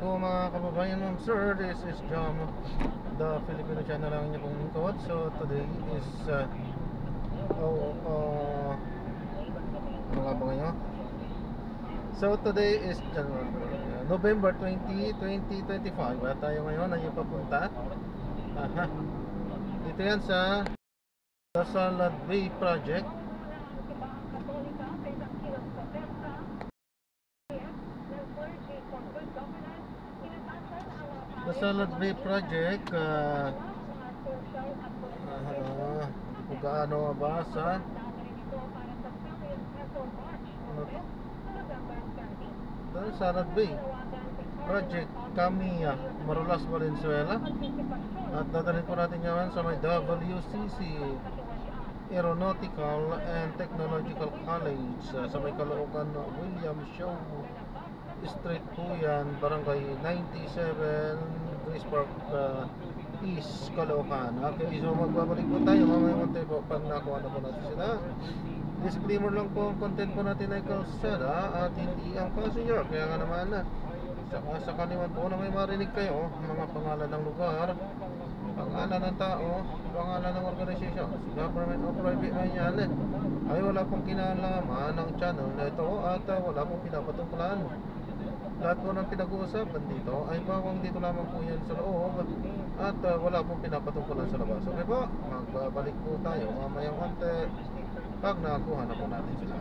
po mga kababayan, ma'am sir. This is Jam, the Filipino channel lang niyo pong lingkod. So today is ano nga ba ngayon? So today is November 20, 2025. Wala tayo ngayon na yung papunta. Aha. Dito yan sa Salad Bay Project. The Salad Bay Project, kung gaano mabasa. The Salad Bay Project, Camilla, Marulas, Valenzuela. At dadalhin po natin ngayon sa may WCC Aeronautical and Technological College sa may Caloocan, William Shaw Street po yan, Barangay 97, Grace Park East, Caloocan. Okay, so magbabalik po tayo mamaya konti po pag nakuha na po natin sila. Disclaimer lang po, ang content po natin ay kalsada at hindi ang passenger. Kaya nga naman sa kaliwan po na may marinig kayo mga pangalan ng lugar, pangalan ng tao, pangalan ng organisasyon, government o private man yan, ay wala pong kinalaman ng channel na ito at wala pong pinapatungkulan. Lahat po ng pinag-uusapan dito ay bawang dito lamang po yan sa loob at wala pong pinapatungkulan sa labas. Okay po, magbabalik po tayo mamayang konti pag nakakuha na po natin sila.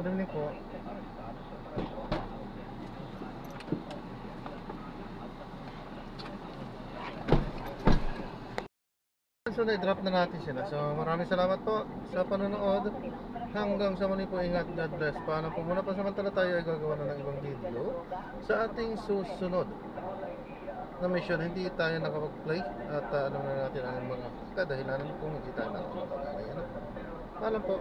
Good evening po. So, na-drop na natin sila. So, maraming salamat po sa panonood. Hanggang sa muli po, ingat. God bless. Paano po muna pansamantala tayo ay gagawa na ng ibang video sa ating susunod na mission. Hindi tayo nakapag-play at alam na natin ang mga kadahilanan kung hindi tayo nakapag-play. Paalam po.